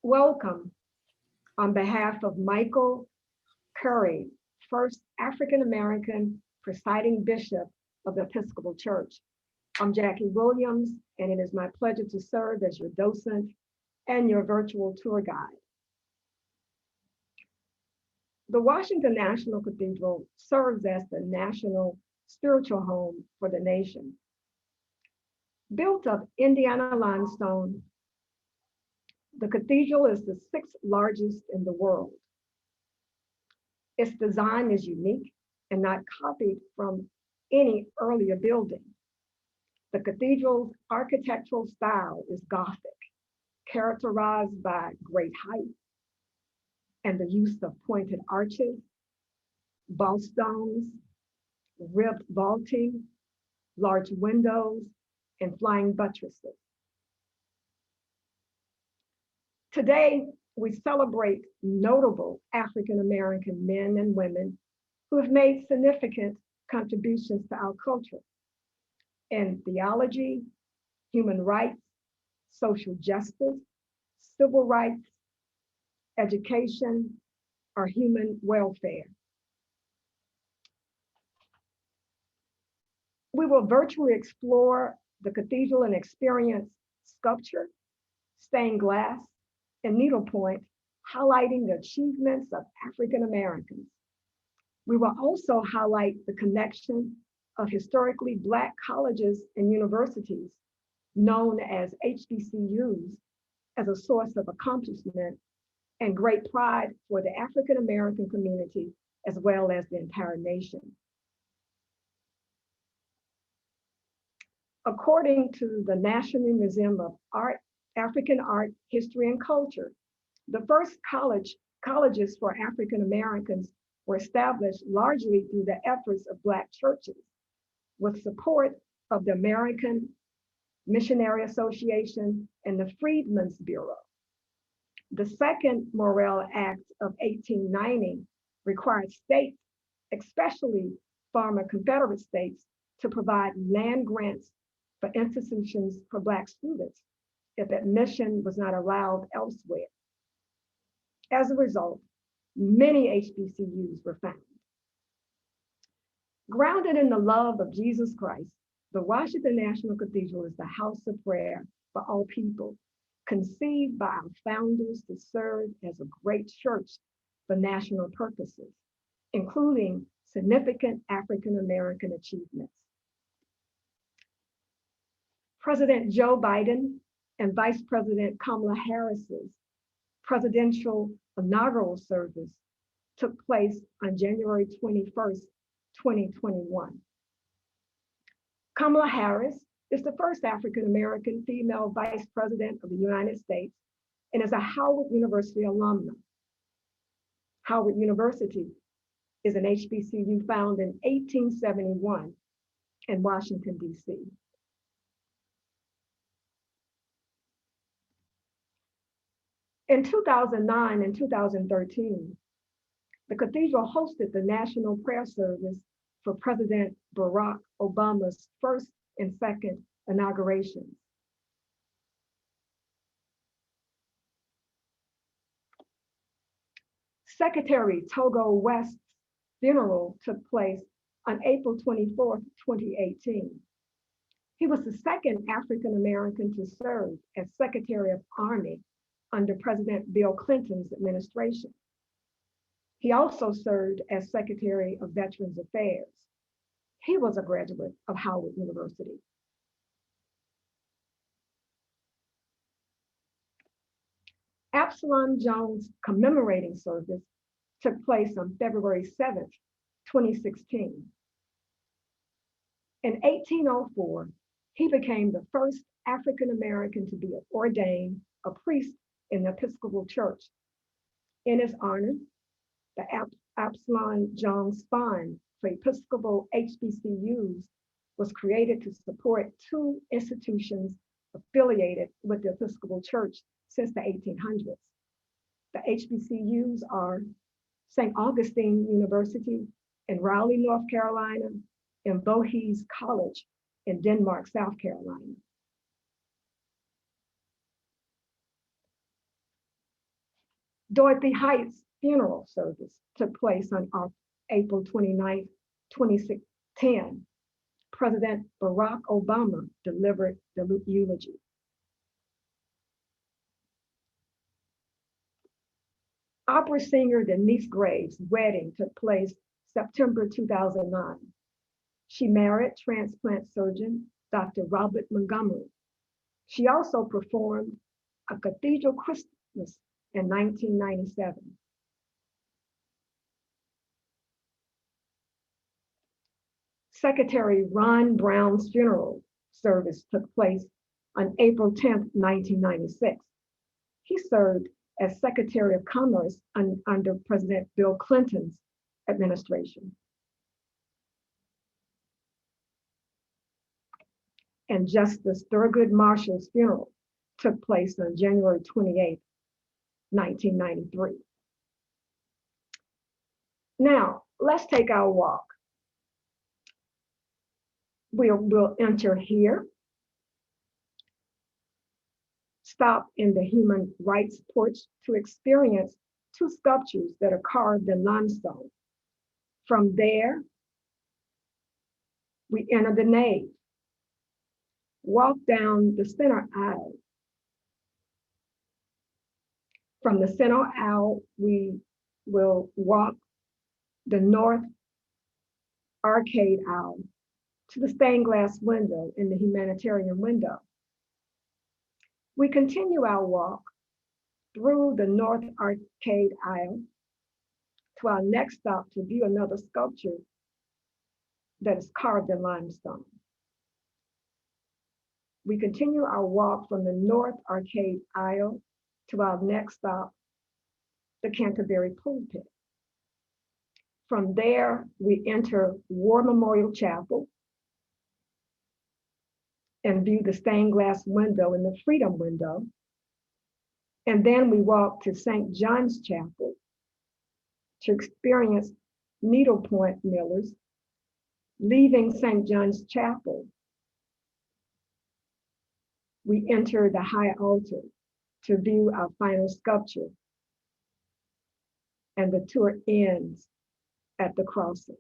Welcome on behalf of Michael Curry, first African-American presiding bishop of the Episcopal Church. I'm Jackie Williams, and it is my pleasure to serve as your docent and your virtual tour guide. The Washington National Cathedral serves as the national spiritual home for the nation. Built of Indiana limestone, the cathedral is the sixth largest in the world. Its design is unique and not copied from any earlier building. The cathedral's architectural style is Gothic, characterized by great height and the use of pointed arches, vault stones, ribbed vaulting, large windows, and flying buttresses. Today, we celebrate notable African-American men and women who have made significant contributions to our culture in theology, human rights, social justice, civil rights, education, or human welfare. We will virtually explore the cathedral and experience sculpture, stained glass, and needlepoint, highlighting the achievements of African Americans. We will also highlight the connection of historically Black colleges and universities, known as HBCUs, as a source of accomplishment and great pride for the African American community, as well as the entire nation. According to the National Museum of Art, African Art, History, and Culture, the first colleges for African Americans were established largely through the efforts of Black churches, with support of the American Missionary Association and the Freedmen's Bureau. The Second Morrill Act of 1890 required states, especially former Confederate states, to provide land grants for institutions for Black students if admission was not allowed elsewhere. As a result, many HBCUs were founded. Grounded in the love of Jesus Christ, the Washington National Cathedral is the house of prayer for all people, conceived by our founders to serve as a great church for national purposes, including significant African American achievements. President Joe Biden and Vice President Kamala Harris's presidential inaugural service took place on January 21st, 2021. Kamala Harris is the first African-American female vice president of the United States and is a Howard University alumna. Howard University is an HBCU founded in 1871 in Washington, D.C. In 2009 and 2013, the cathedral hosted the national prayer service for President Barack Obama's first and second inaugurations. Secretary Togo West's funeral took place on April 24th, 2018. He was the second African American to serve as Secretary of Army under President Bill Clinton's administration. He also served as Secretary of Veterans Affairs. He was a graduate of Howard University. Absalom Jones' commemorating service took place on February 7th, 2016. In 1804, he became the first African American to be ordained a priest in the Episcopal Church. In his honor, the Absalom Jones Fund for Episcopal HBCUs was created to support two institutions affiliated with the Episcopal Church since the 1800s. The HBCUs are St. Augustine University in Raleigh, North Carolina, and Voorhees College in Denmark, South Carolina. Dorothy Heights' funeral service took place on April 29, 2010. President Barack Obama delivered the eulogy. Opera singer Denise Graves' wedding took place September 2009. She married transplant surgeon Dr. Robert Montgomery. She also performed a cathedral Christmas in 1997. Secretary Ron Brown's funeral service took place on April 10, 1996. He served as Secretary of Commerce under President Bill Clinton's administration. And Justice Thurgood Marshall's funeral took place on January 28, 1993. Now, let's take our walk. We'll enter here, stop in the Human Rights Porch to experience two sculptures that are carved in limestone. From there, we enter the nave, walk down the center aisle. From the center aisle, we will walk the north arcade aisle to the stained glass window in the humanitarian window. We continue our walk through the north arcade aisle to our next stop to view another sculpture that is carved in limestone. We continue our walk from the north arcade aisle to our next stop, the Canterbury Pulpit. From there, we enter War Memorial Chapel and view the stained glass window and the Freedom Window. And then we walk to St. John's Chapel to experience needlepoint millers. Leaving St. John's Chapel, we enter the high altar to view our final sculpture. And the tour ends at the crossing.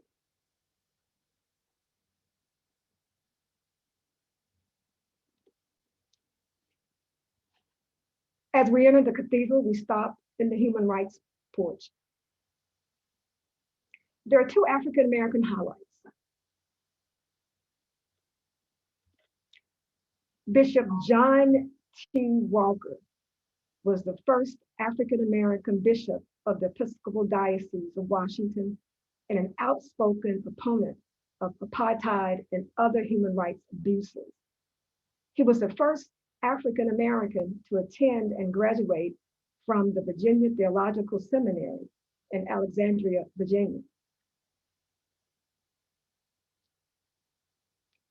As we enter the cathedral, we stop in the Human Rights Porch. There are two African American highlights. Bishop John T. Walker was the first African American bishop of the Episcopal Diocese of Washington and an outspoken opponent of apartheid and other human rights abuses. He was the first African American to attend and graduate from the Virginia Theological Seminary in Alexandria, Virginia.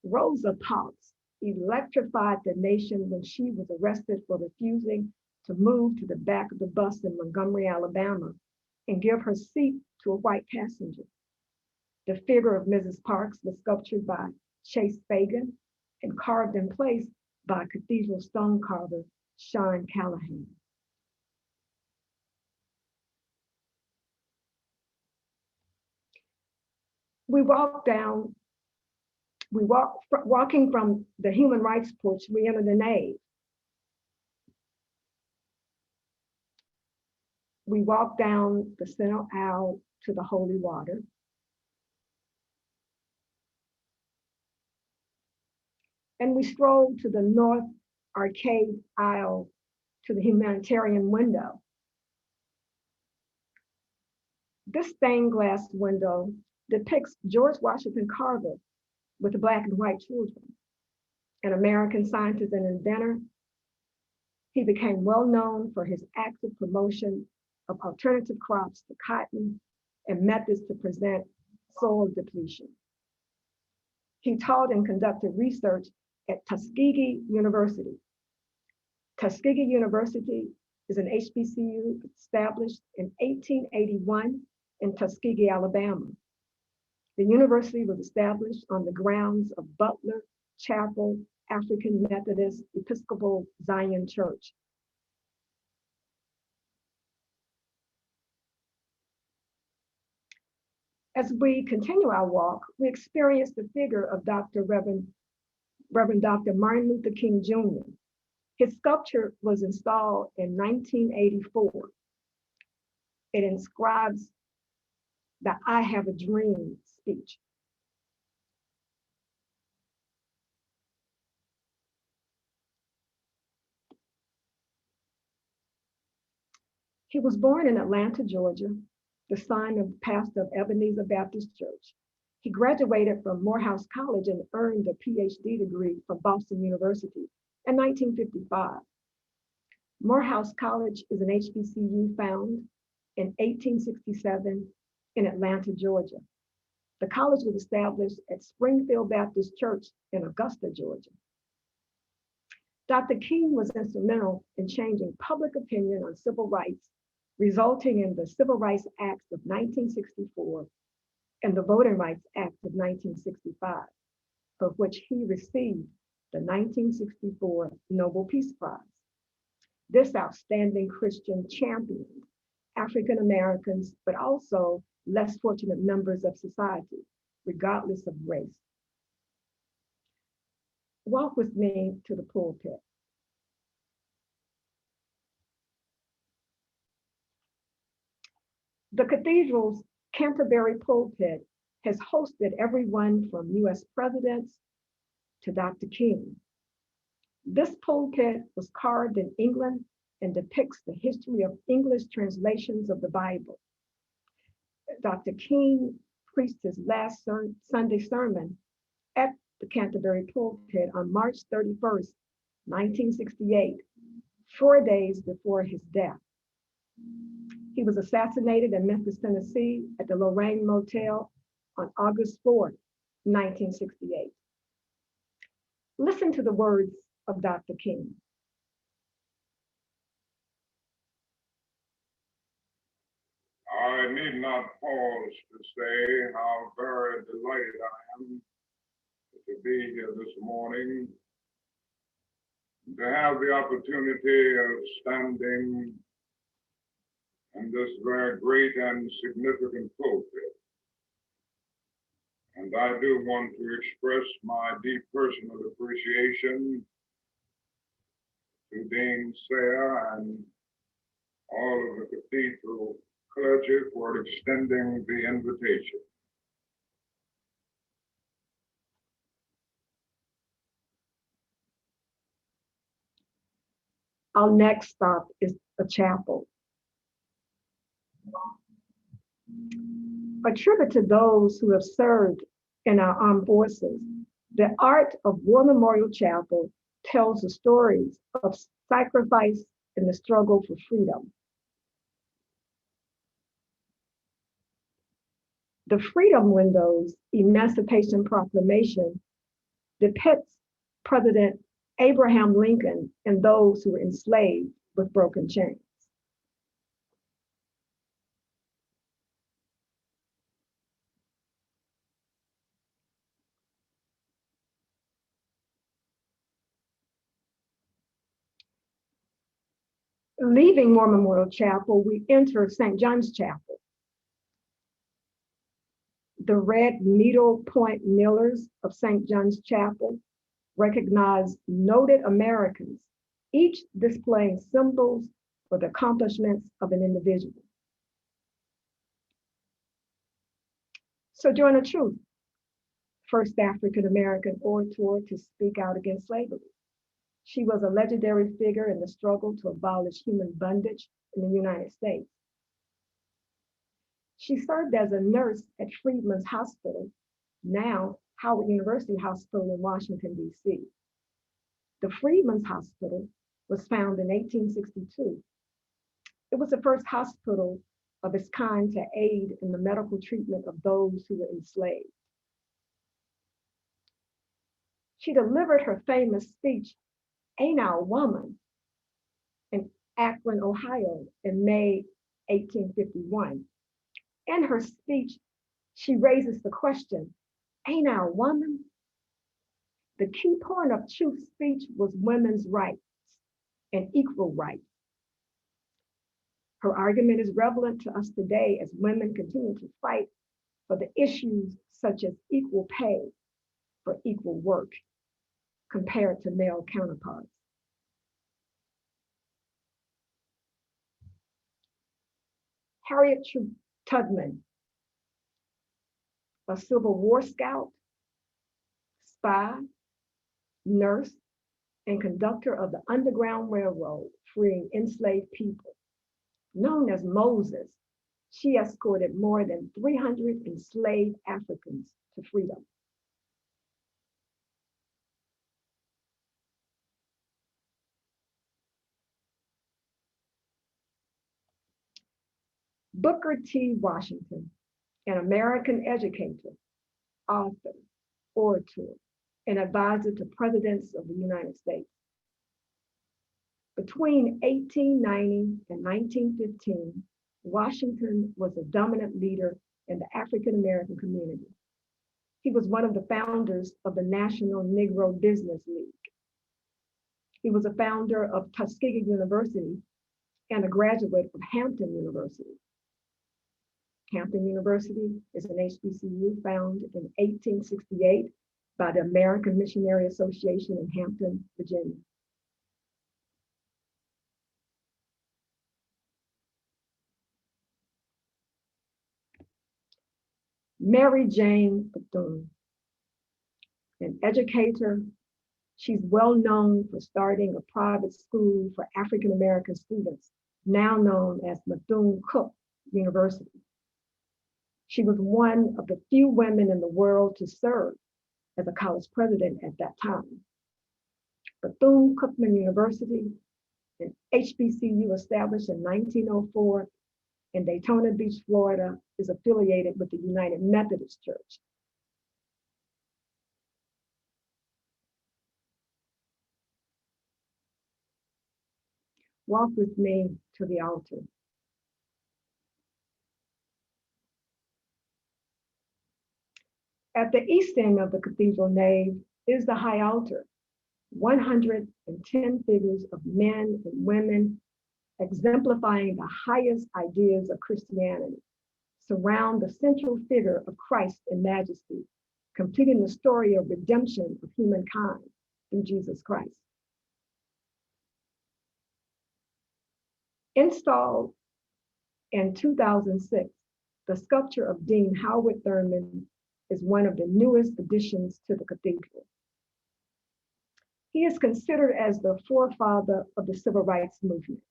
Rosa Parks electrified the nation when she was arrested for refusing to move to the back of the bus in Montgomery, Alabama, and give her seat to a white passenger. The figure of Mrs. Parks was sculptured by Chase Fagan and carved in place by cathedral stone carver Sean Callahan. Walking from the Human Rights Porch, we enter the nave. We walk down the center aisle to the holy water. And we stroll to the north arcade aisle to the humanitarian window. This stained glass window depicts George Washington Carver with the Black and white children. An American scientist and inventor, he became well known for his active promotion of alternative crops to cotton and methods to prevent soil depletion. He taught and conducted research at Tuskegee University. Tuskegee University is an HBCU established in 1881 in Tuskegee, Alabama. The university was established on the grounds of Butler Chapel African Methodist Episcopal Zion Church. As we continue our walk, we experience the figure of Reverend Dr. Martin Luther King Jr. His sculpture was installed in 1984. It inscribes the "I Have a Dream" speech. He was born in Atlanta, Georgia, the son of pastor of Ebenezer Baptist Church. He graduated from Morehouse College and earned a PhD degree from Boston University in 1955. Morehouse College is an HBCU found in 1867 in Atlanta, Georgia. The college was established at Springfield Baptist Church in Augusta, Georgia. Dr. King was instrumental in changing public opinion on civil rights, resulting in the Civil Rights Acts of 1964 and the Voting Rights Act of 1965, for which he received the 1964 Nobel Peace Prize. This outstanding Christian championed African Americans, but also less fortunate members of society, regardless of race. Walk with me to the pulpit. The cathedral's Canterbury Pulpit has hosted everyone from US presidents to Dr. King. This pulpit was carved in England and depicts the history of English translations of the Bible. Dr. King preached his last Sunday sermon at the Canterbury Pulpit on March 31st, 1968, 4 days before his death. He was assassinated in Memphis, Tennessee at the Lorraine Motel on August 4th, 1968. Listen to the words of Dr. King. I need not pause to say how very delighted I am to be here this morning, to have the opportunity of standing in this very great and significant pulpit. And I do want to express my deep personal appreciation to Dean Sayre and all of the cathedral clergy for extending the invitation. Our next stop is a chapel. A tribute to those who have served in our armed forces, the art of War Memorial Chapel tells the stories of sacrifice in the struggle for freedom. The Freedom Window's Emancipation Proclamation depicts President Abraham Lincoln and those who were enslaved with broken chains. Leaving War Memorial Chapel, we enter St. John's Chapel. The red needlepoint millers of St. John's Chapel recognize noted Americans, each displaying symbols for the accomplishments of an individual. Sojourner Truth, first African-American orator to speak out against slavery. She was a legendary figure in the struggle to abolish human bondage in the United States. She served as a nurse at Freedman's Hospital, now Howard University Hospital in Washington, D.C. The Freedman's Hospital was founded in 1862. It was the first hospital of its kind to aid in the medical treatment of those who were enslaved. She delivered her famous speech, "Ain't I a Woman?" in Akron, Ohio in May 1851. In her speech, she raises the question, "Ain't I a woman?" The key point of Truth's speech was women's rights and equal rights. Her argument is relevant to us today as women continue to fight for the issues such as equal pay for equal work compared to male counterparts. Harriet Tubman, a Civil War scout, spy, nurse, and conductor of the Underground Railroad freeing enslaved people. Known as Moses, she escorted more than 300 enslaved Africans to freedom. Booker T. Washington, an American educator, author, orator, and advisor to presidents of the United States. Between 1890 and 1915, Washington was a dominant leader in the African American community. He was one of the founders of the National Negro Business League. He was a founder of Tuskegee University and a graduate of Hampton University. Hampton University is an HBCU founded in 1868 by the American Missionary Association in Hampton, Virginia. Mary Jane Bethune, an educator. She's well known for starting a private school for African American students, now known as Bethune-Cookman University. She was one of the few women in the world to serve as a college president at that time. Bethune-Cookman University, an HBCU established in 1904 in Daytona Beach, Florida, is affiliated with the United Methodist Church. Walk with me to the altar. At the east end of the cathedral nave is the high altar. 110 figures of men and women exemplifying the highest ideas of Christianity surround the central figure of Christ in majesty, completing the story of redemption of humankind through Jesus Christ. Installed in 2006, the sculpture of Dean Howard Thurman is one of the newest additions to the cathedral. He is considered as the forefather of the civil rights movement.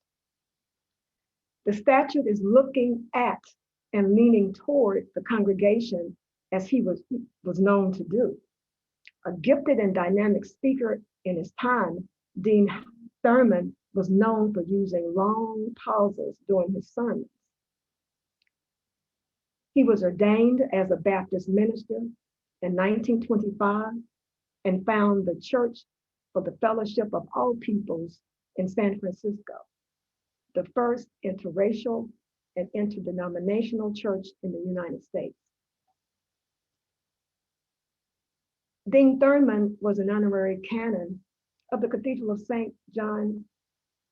The statue is looking at and leaning toward the congregation as he was known to do. A gifted and dynamic speaker in his time, Dean Thurman was known for using long pauses during his sermons. He was ordained as a Baptist minister in 1925 and founded the Church for the Fellowship of All Peoples in San Francisco, the first interracial and interdenominational church in the United States. Dean Thurman was an honorary canon of the Cathedral of St. John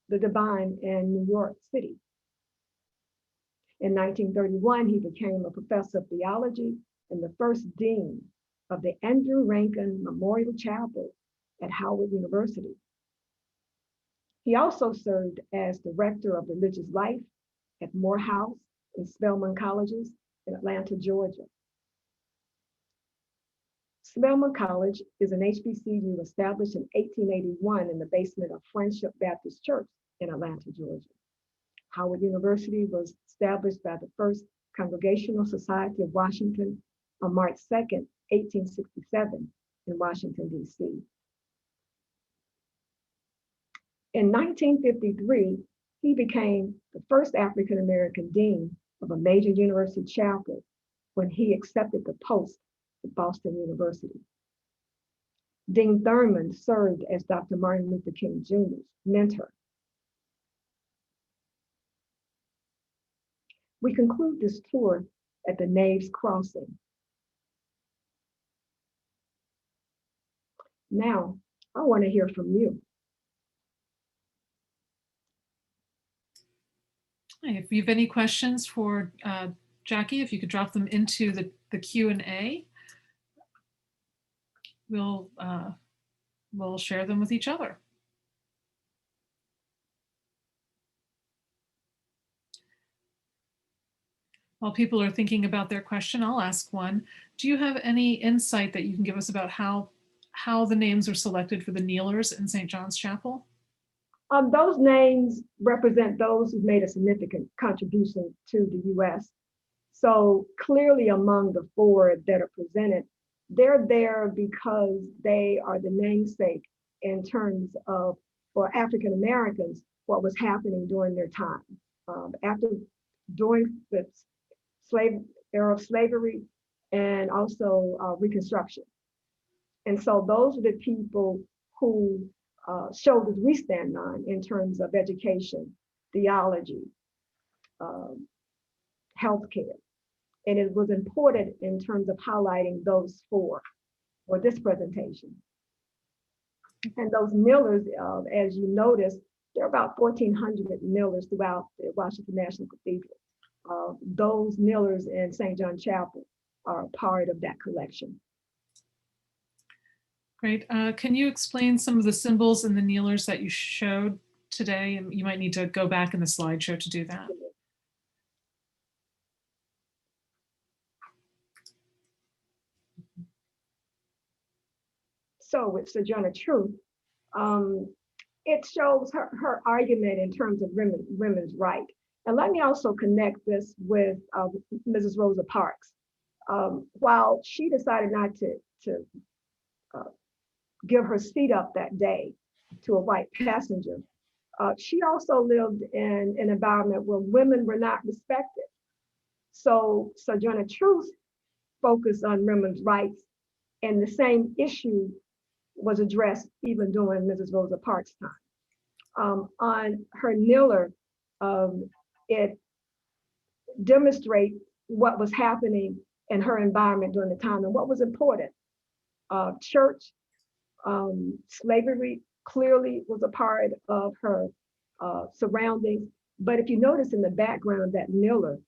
the Divine in New York City. In 1931, he became a professor of theology and the first dean of the Andrew Rankin Memorial Chapel at Howard University. He also served as director of religious life at Morehouse and Spelman Colleges in Atlanta, Georgia. Spelman College is an HBCU established in 1881 in the basement of Friendship Baptist Church in Atlanta, Georgia. Howard University was established by the First Congregational Society of Washington on March 2nd, 1867 in Washington, D.C. In 1953, he became the first African-American dean of a major university chapel when he accepted the post at Boston University. Dean Thurman served as Dr. Martin Luther King Jr.'s mentor. We conclude this tour at the nave's crossing. Now, I want to hear from you. If you have any questions for Jackie, if you could drop them into the Q&A, we'll share them with each other. While people are thinking about their question, I'll ask one. Do you have any insight that you can give us about how the names are selected for the kneelers in St. John's Chapel? Those names represent those who made a significant contribution to the U.S. So clearly among the four that are presented, they're there because they are the namesake in terms of, for African Americans, what was happening during their time. During the era of slavery and also Reconstruction. And so those are the people who shoulders we stand on in terms of education, theology, healthcare. And it was important in terms of highlighting those four for this presentation. And those kneelers, as you notice, there are about 1,400 kneelers throughout the Washington National Cathedral. Those kneelers in St. John Chapel are a part of that collection. Great. Can you explain some of the symbols in the kneelers that you showed today? And you might need to go back in the slideshow to do that. So with Sojourner Truth, it shows her argument in terms of women's right. And let me also connect this with Mrs. Rosa Parks. While she decided not to give her seat up that day to a white passenger, she also lived in an environment where women were not respected. So Sojourner Truth focused on women's rights, and the same issue was addressed even during Mrs. Rosa Parks' time. On her kneeler, it demonstrates what was happening in her environment during the time and what was important. Church, slavery clearly was a part of her surroundings. But if you notice in the background of that kneeler,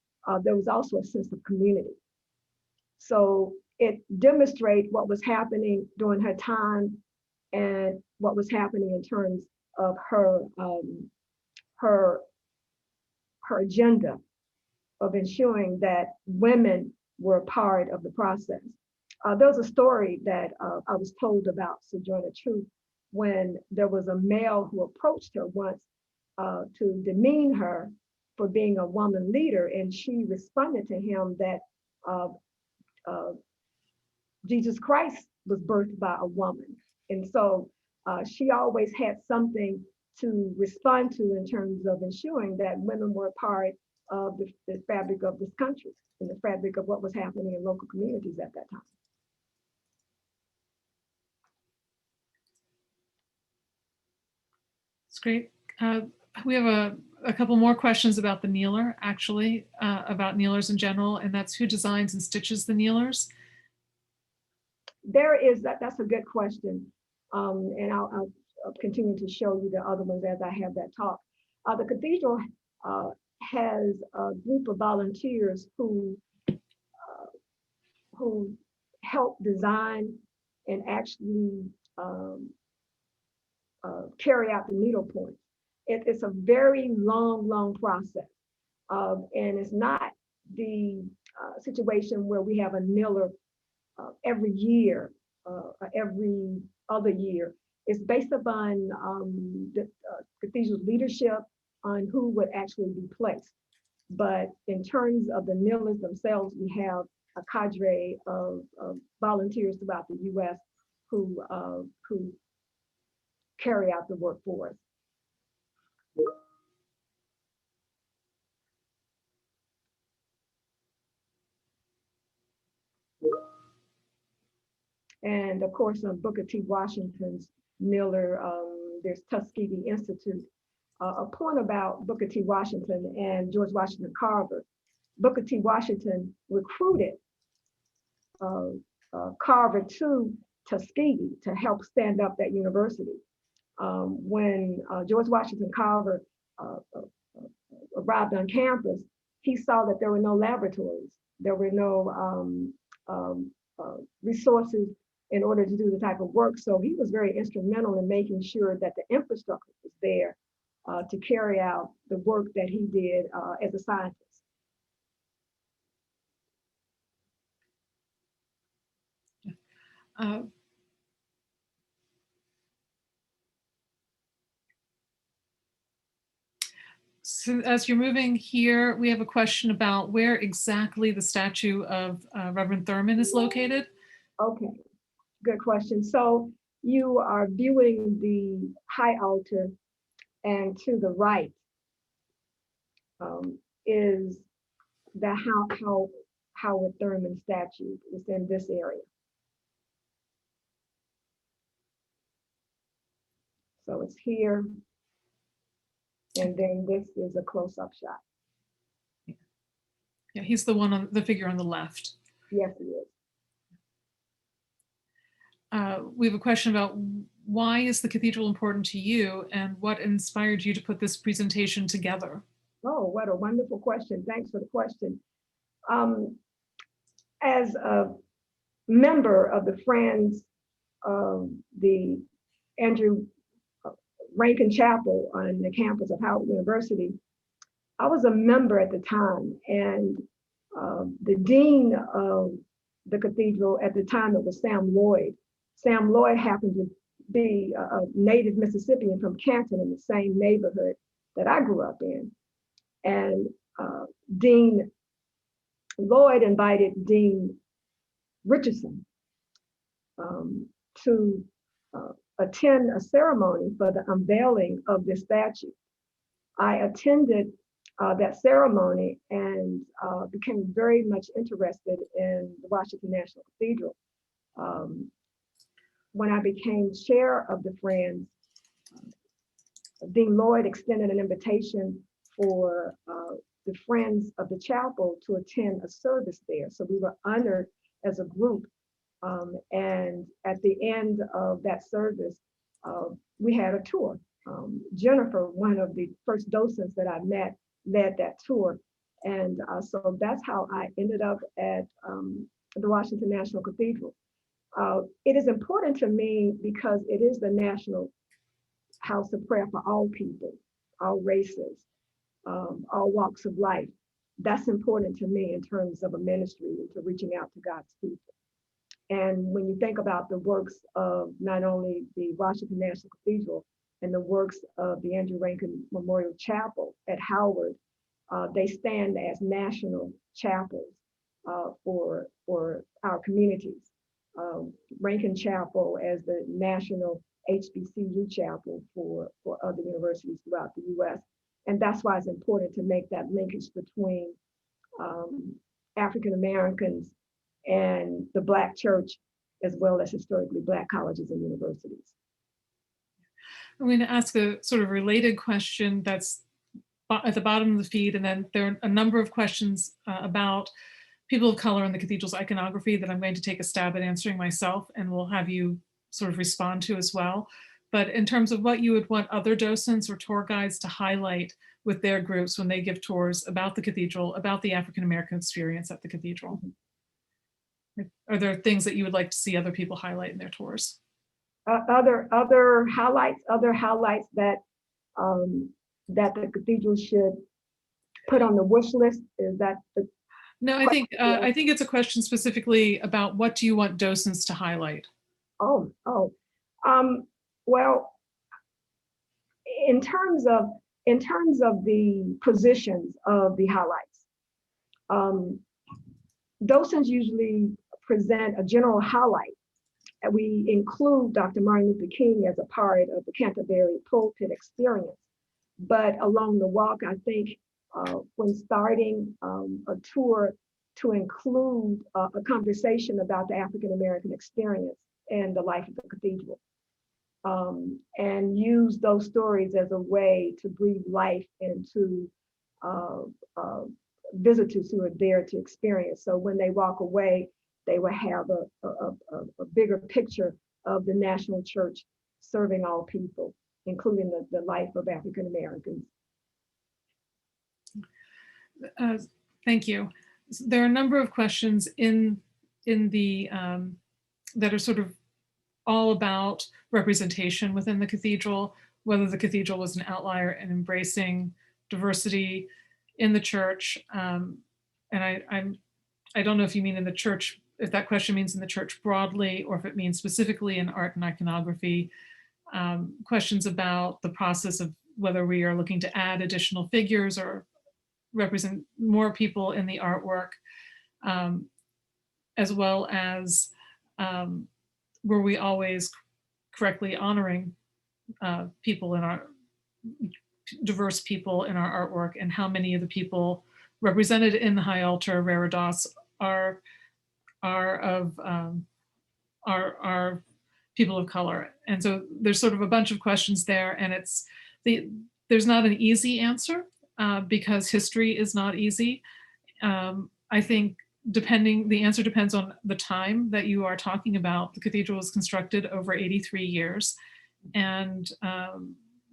there was also a sense of community. So it demonstrates what was happening during her time and what was happening in terms of her agenda of ensuring that women were a part of the process. There was a story that I was told about Sojourner Truth when there was a male who approached her once to demean her for being a woman leader, and she responded to him that Jesus Christ was birthed by a woman. And so she always had something to respond to in terms of ensuring that women were a part of the fabric of this country and the fabric of what was happening in local communities at that time. That's great. We have a couple more questions about the kneeler, actually, about kneelers in general, and that's who designs and stitches the kneelers? That's a good question. And I'll continue to show you the other ones as I have that talk. The cathedral has a group of volunteers who help design and actually carry out the needlepoint. It's a very long process. And it's not the situation where we have a kneeler every year, every other year. It's based upon the cathedral's leadership on who would actually be placed. But in terms of the kneelers themselves, we have a cadre of volunteers throughout the U.S. who carry out the work for us. And of course, Booker T. Washington's kneeler, there's Tuskegee Institute. A point about Booker T. Washington and George Washington Carver. Booker T. Washington recruited Carver to Tuskegee to help stand up that university. When George Washington Carver arrived on campus, he saw that there were no laboratories, there were no resources in order to do the type of work. So he was very instrumental in making sure that the infrastructure was there to carry out the work that he did as a scientist. Uh, so as you're moving here, we have a question about where exactly the statue of Reverend Thurman is located. Okay, good question. So you are viewing the high altar, and to the right is the Howard Thurman statue. It's in this area. So it's here, and then this is a close-up shot. Yeah, he's the one on the figure on the left. Yes, he is. We have a question about why is the cathedral important to you and what inspired you to put this presentation together? Oh, what a wonderful question. Thanks for the question. As a member of the Friends of the Andrew Rankin Chapel on the campus of Howard University, I was a member at the time, and the dean of the cathedral at the time, it was Sam Lloyd. Sam Lloyd happened to be a native Mississippian from Canton in the same neighborhood that I grew up in. And Dean Lloyd invited Dean Richardson to attend a ceremony for the unveiling of this statue. I attended that ceremony and became very much interested in the Washington National Cathedral. When I became chair of the Friends, Dean Lloyd extended an invitation for the Friends of the Chapel to attend a service there. So we were honored as a group. And at the end of that service, we had a tour. Jennifer, one of the first docents that I met, led that tour. And so that's how I ended up at the Washington National Cathedral. It is important to me because it is the national house of prayer for all people, all races, all walks of life. That's important to me in terms of a ministry and to reaching out to God's people. And when you think about the works of not only the Washington National Cathedral and the works of the Andrew Rankin Memorial Chapel at Howard, they stand as national chapels for our communities. Rankin Chapel as the national HBCU chapel for other universities throughout the US. And that's why it's important to make that linkage between African Americans and the Black church, as well as historically Black colleges and universities. I'm going to ask a sort of related question that's at the bottom of the feed, and then there are a number of questions about people of color in the cathedral's iconography that I'm going to take a stab at answering myself, and we'll have you sort of respond to as well. But in terms of what you would want other docents or tour guides to highlight with their groups when they give tours about the cathedral, about the African-American experience at the cathedral. Are there things that you would like to see other people highlight in their tours? Other highlights that that the cathedral should put on the wish list? Is that the No, I think it's a question specifically about what do you want docents to highlight? Well, in terms of the positions of the highlights, docents usually present a general highlight. And we include Dr. Martin Luther King as a part of the Canterbury Pulpit experience. But along the walk, I think when starting a tour, to include a conversation about the African-American experience and the life of the cathedral. And use those stories as a way to breathe life into visitors who are there to experience. So when they walk away, they will have a bigger picture of the national church serving all people, including the life of African Americans. Thank you. There are a number of questions in the that are sort of all about representation within the cathedral, whether the cathedral was an outlier in embracing diversity in the church. And I don't know if you mean in the church, if that question means in the church broadly, or if it means specifically in art and iconography. Questions about the process of whether we are looking to add additional figures or represent more people in the artwork, as well as were we always correctly honoring people in our diverse people in our artwork, and how many of the people represented in the high altar reredos are people of color. And so there's sort of a bunch of questions there, and there's not an easy answer because history is not easy. I think the answer depends on the time that you are talking about. The cathedral was constructed over 83 years, and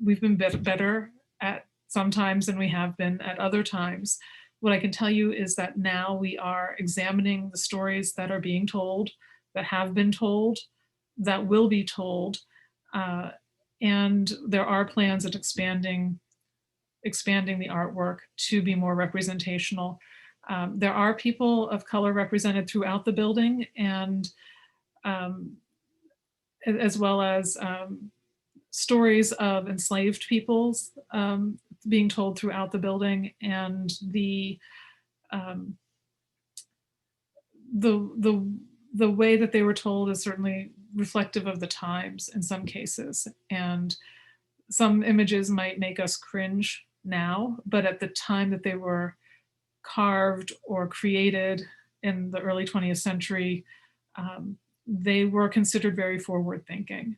we've been better at some times than we have been at other times. What I can tell you is that now we are examining the stories that are being told, that have been told, that will be told, and there are plans at expanding the artwork to be more representational. There are people of color represented throughout the building, and as well as stories of enslaved peoples being told throughout the building, and the way that they were told is certainly reflective of the times in some cases. And some images might make us cringe now, but at the time that they were carved or created in the early 20th century, they were considered very forward thinking.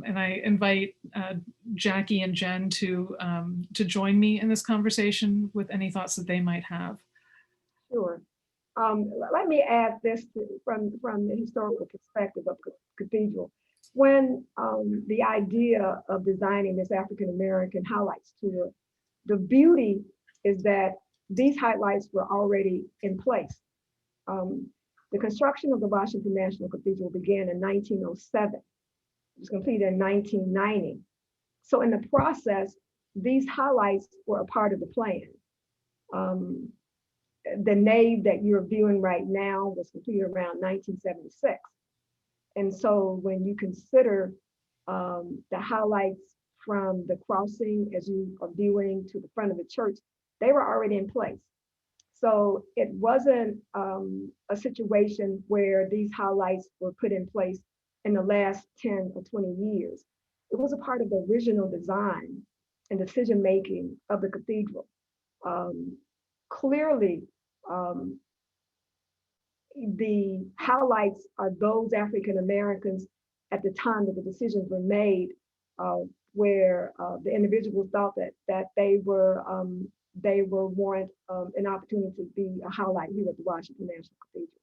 And I invite Jackie and Jen to join me in this conversation with any thoughts that they might have. Sure. Let me add this from the historical perspective of cathedral. When the idea of designing this African American highlights tour, the beauty is that these highlights were already in place. The construction of the Washington National Cathedral began in 1907. It was completed in 1990. So in the process, these highlights were a part of the plan. The nave that you're viewing right now was completed around 1976. And so when you consider the highlights from the crossing as you are viewing to the front of the church, they were already in place. So it wasn't a situation where these highlights were put in place in the last 10 or 20 years. It was a part of the original design and decision-making of the cathedral. Clearly, the highlights are those African Americans at the time that the decisions were made, where the individuals thought that they were warrant an opportunity to be a highlight here at the Washington National Cathedral.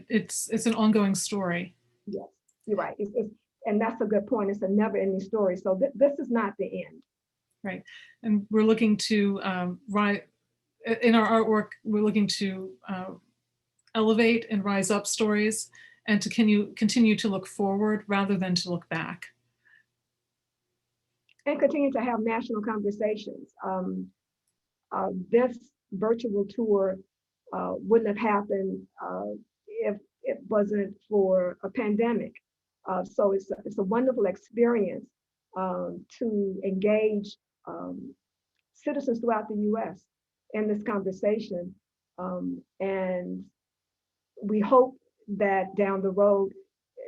It's an ongoing story. Yes, you're right. And that's a good point. It's a never-ending story. So this is not the end. Right, and we're looking to in our artwork, we're looking to elevate and rise up stories, and to continue to look forward rather than to look back. And continue to have national conversations. This virtual tour wouldn't have happened if it wasn't for a pandemic. So it's a wonderful experience to engage citizens throughout the US in this conversation. And we hope that down the road,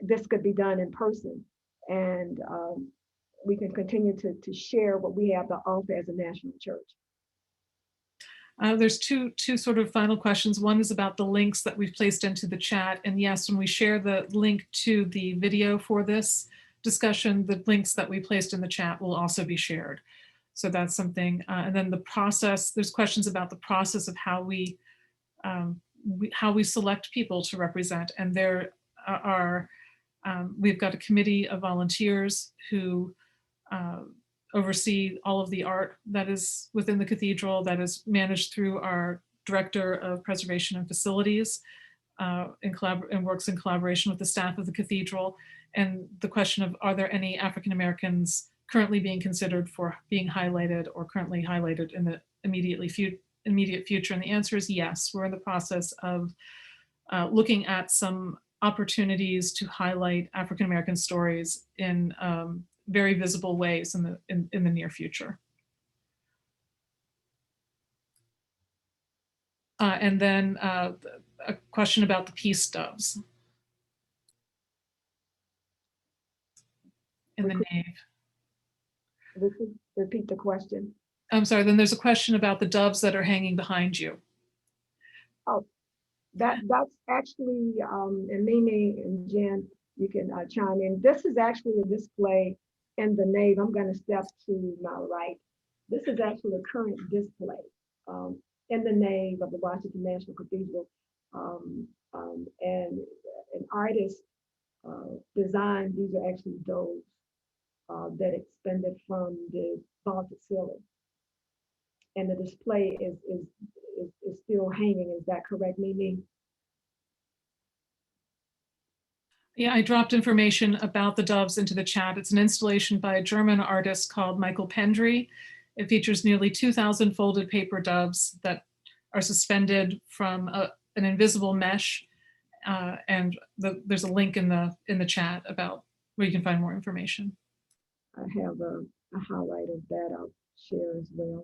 this could be done in person, and we can continue to share what we have to offer as a national church. There's two sort of final questions. One is about the links that we've placed into the chat. And yes, when we share the link to the video for this discussion, the links that we placed in the chat will also be shared. So that's something. And then the process, there's questions about the process of how we select people to represent. And there are, we've got a committee of volunteers who oversee all of the art that is within the cathedral, that is managed through our Director of Preservation and Facilities, and works in collaboration with the staff of the cathedral. And the question of, are there any African Americans currently being considered for being highlighted or currently highlighted in the immediate future? And the answer is yes. We're in the process of looking at some opportunities to highlight African American stories in very visible ways in the near future. And then a question about the peace doves in the nave. Repeat the question. I'm sorry, then there's a question about the doves that are hanging behind you. Oh, that's actually, and Mimi and Jen, you can chime in. This is actually a display in the nave. I'm going to step to my right. This is actually a current display in the nave of the Washington National Cathedral. And an artist designed, these are actually doves that expanded from the vaulted ceiling. And the display is still hanging. Is that correct, Mimi? Yeah, I dropped information about the doves into the chat. It's an installation by a German artist called Michael Pendry. It features nearly 2,000 folded paper doves that are suspended from an invisible mesh. And there's a link in the chat about where you can find more information. I have a highlight of that I'll share as well.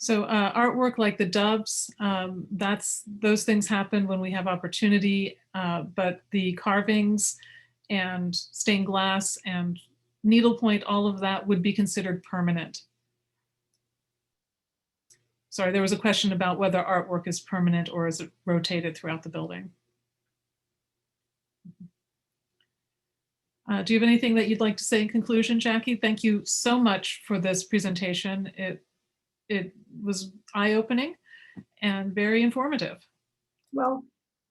So artwork like the doves, those things happen when we have opportunity, but the carvings and stained glass and needlepoint, all of that would be considered permanent. Sorry, there was a question about whether artwork is permanent or is it rotated throughout the building. Do you have anything that you'd like to say in conclusion, Jackie? Thank you so much for this presentation. It was eye-opening and very informative. Well,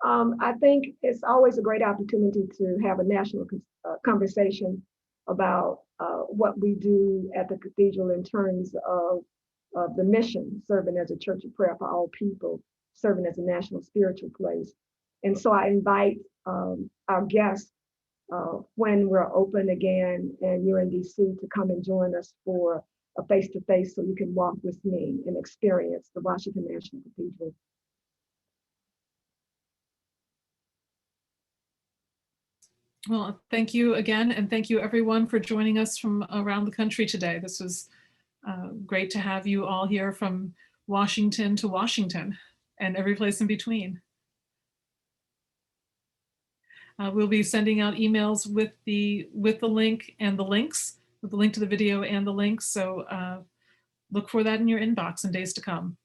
I think it's always a great opportunity to have a national conversation about what we do at the cathedral in terms of the mission, serving as a church of prayer for all people, serving as a national spiritual place. And so I invite our guests when we're open again and you're in DC to come and join us for a face-to-face so you can walk with me and experience the Washington National Cathedral. Well, thank you again, and thank you everyone for joining us from around the country today. This was great to have you all here from Washington to Washington and every place in between. We'll be sending out emails with the link and the links, with the link to the video and the links. So look for that in your inbox in days to come.